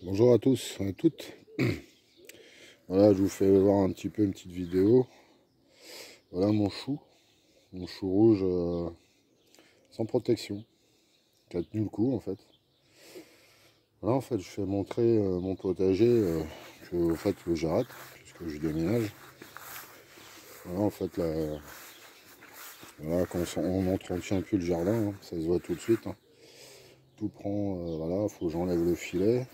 Bonjour à tous et à toutes. Voilà, je vous fais voir un petit peu une petite vidéo. Voilà mon chou rouge sans protection, qui a tenu le coup en fait. Voilà, en fait, je fais montrer mon potager que j'arrête puisque je déménage. Voilà, en fait, là, voilà, quand on n'entretient plus le jardin, hein, ça se voit tout de suite. Hein. Tout prend, voilà, faut que j'enlève le filet.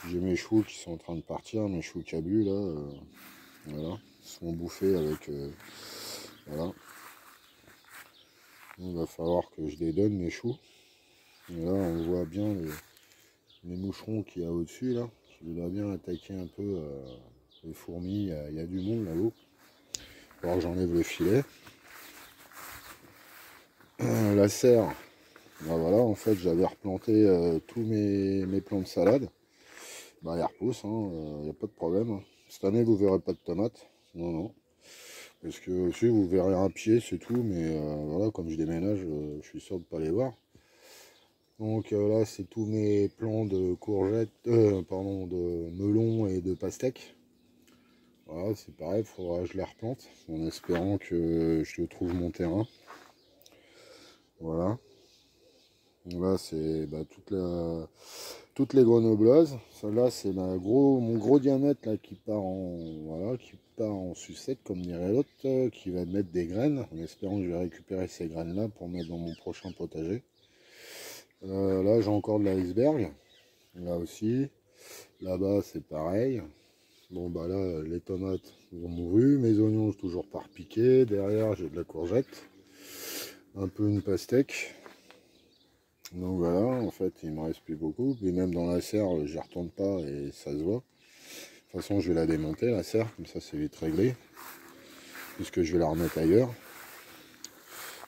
J'ai mes choux qui sont en train de partir, mes choux cabus là, voilà, ils sont bouffés avec, voilà. Il va falloir que je les donne mes choux. Et là on voit bien les moucherons qu'il y a au-dessus là. Je dois bien attaquer un peu les fourmis, il y a du monde là-haut. Il va falloir que j'enlève le filet. La serre, ben voilà, en fait j'avais replanté tous mes plants de salade. Bah ils repoussent, il n'y a pas de problème. Cette année vous verrez pas de tomates. Non, non. Parce que si vous verrez un pied c'est tout, mais voilà, comme je déménage, je suis sûr de ne pas les voir. Donc là, c'est tous mes plants de courgettes, pardon, de melon et de pastèques. Voilà, c'est pareil, il faudra que je les replante en espérant que je trouve mon terrain. Voilà. Donc là, c'est toutes les grenobloises. Celle-là, c'est mon gros diamètre là, qui part en sucette, comme dirait l'autre, qui va mettre des graines, en espérant que je vais récupérer ces graines-là pour mettre dans mon prochain potager. Là, j'ai encore de l'iceberg. Là aussi. Là-bas, c'est pareil. Bon, bah là, les tomates ont mouru. Mes oignons, toujours pas repiqué. Derrière, j'ai de la courgette. Un peu une pastèque. Donc voilà, en fait, il me reste plus beaucoup. Puis même dans la serre, j'y retourne pas et ça se voit. De toute façon, je vais la démonter, la serre. Comme ça, c'est vite réglé. Puisque je vais la remettre ailleurs.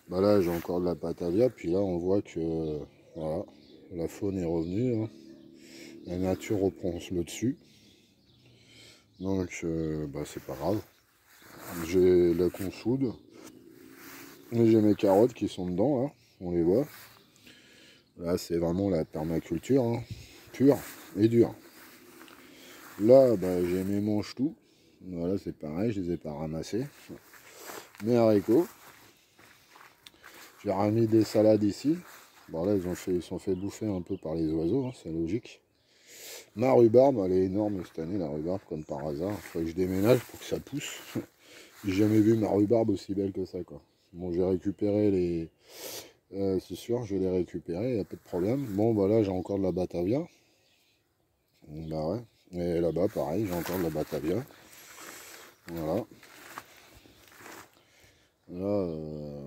Bah là, j'ai encore de la patavia. Puis là, on voit que, voilà, la faune est revenue. Hein. La nature reprend le dessus. Donc, bah, c'est pas grave. J'ai la consoude. Et j'ai mes carottes qui sont dedans, là. On les voit. Là, c'est vraiment la permaculture, hein, pure et dure. Là, bah, j'ai mes mange-tout. Voilà, c'est pareil, je les ai pas ramassés. Mes haricots. J'ai remis des salades ici. Bon, là, ils sont fait bouffer un peu par les oiseaux, hein, c'est logique. Ma rhubarbe, elle est énorme cette année, la rhubarbe, comme par hasard. Il faut que je déménage pour que ça pousse. J'ai jamais vu ma rhubarbe aussi belle que ça, quoi. Bon, j'ai récupéré les... c'est sûr, je vais les récupérer, il n'y a pas de problème. Bon, bah là, j'ai encore de la batavia. Bah ouais. Et là-bas, pareil, j'ai encore de la batavia. Voilà. Là,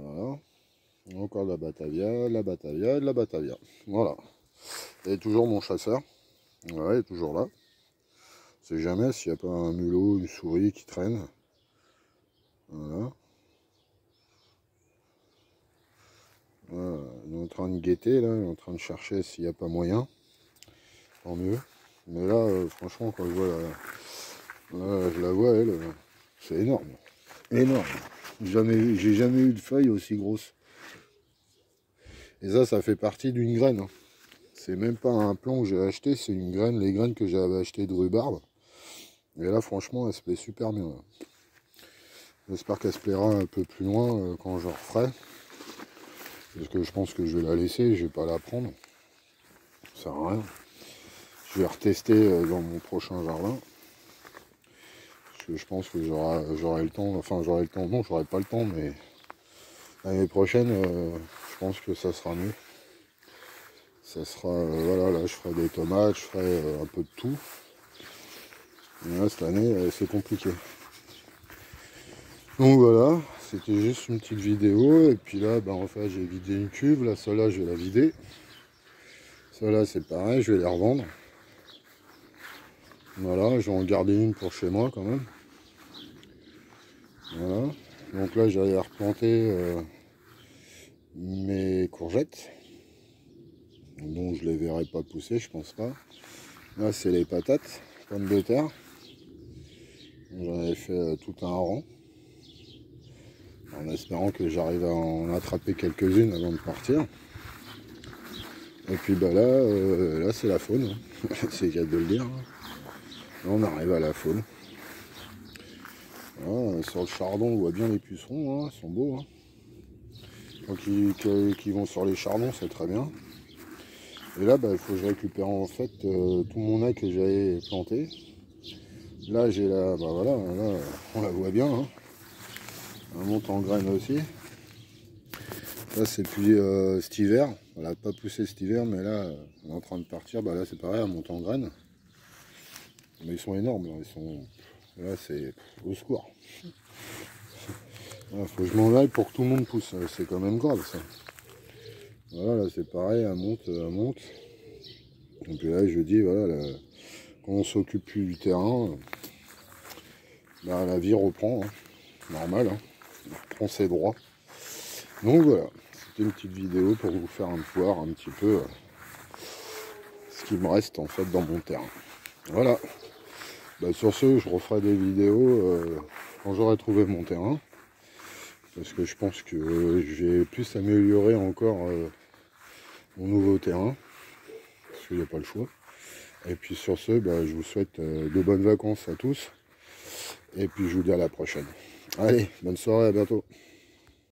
voilà. Encore de la batavia, de la batavia, de la batavia. Voilà. Et toujours mon chasseur. Ouais, il est toujours là. C'est jamais s'il n'y a pas un mulot, une souris qui traîne. Voilà. Voilà. Il est en train de guetter, là. Il est en train de chercher s'il n'y a pas moyen. Tant mieux. Mais là, franchement, quand je vois là, je la vois, elle, c'est énorme. Énorme. J'ai jamais eu de feuille aussi grosse. Et ça fait partie d'une graine. Hein. C'est même pas un plant que j'ai acheté, c'est une graine, les graines que j'avais achetées de rhubarbe. Et là, franchement, elle se plaît super bien. J'espère qu'elle se plaira un peu plus loin quand je referai. Parce que je pense que je vais la laisser, je vais pas la prendre. Ça sert à rien. Je vais retester dans mon prochain jardin. Parce que je pense que j'aurai le temps. Enfin, j'aurai le temps. Non, j'aurai pas le temps, mais l'année prochaine, je pense que ça sera mieux. Ça sera, voilà, là je ferai des tomates, je ferai un peu de tout. Mais là, cette année, c'est compliqué. Donc voilà, c'était juste une petite vidéo. Et puis là, bah, en fait, j'ai vidé une cuve. Là, celle-là, je vais la vider. Celle-là, c'est pareil, je vais les revendre. Voilà, je vais en garder une pour chez moi quand même. Voilà. Donc là, j'allais replanter mes courgettes. Bon, je les verrai pas pousser, je pense pas. Là, c'est les patates, pommes de terre. J'en avais fait tout un rang. En espérant que j'arrive à en attraper quelques-unes avant de partir. Et puis bah là c'est la faune, hein. C'est le cas de le dire. Hein. Là on arrive à la faune. Voilà, sur le chardon on voit bien les pucerons, hein, ils sont beaux. Hein. Donc qui vont sur les chardons, c'est très bien. Et là, il faut que je récupère en fait tout mon haie que j'avais planté. Là, j'ai la, voilà, là, on la voit bien. Hein. Elle monte en graines aussi. Là, c'est depuis cet hiver. Elle n'a pas poussé cet hiver, mais là, elle est en train de partir. Là, c'est pareil, elle monte en graines. Mais ils sont énormes. Là, là c'est au secours. Il faut que je m'en aille pour que tout le monde pousse. C'est quand même grave, ça. Voilà, là, c'est pareil, elle monte, elle monte. Et puis là, je dis, voilà, là, quand on s'occupe plus du terrain, la vie reprend, hein. Normal, hein. On reprend ses droits. Donc voilà, c'était une petite vidéo pour vous faire voir un petit peu ce qui me reste en fait dans mon terrain. Voilà. Sur ce, je referai des vidéos quand j'aurai trouvé mon terrain. Parce que je pense que j'ai plus amélioré encore mon nouveau terrain. Parce qu'il n'y a pas le choix. Et puis sur ce, je vous souhaite de bonnes vacances à tous. Et puis je vous dis à la prochaine. Allez, bonne soirée, à bientôt.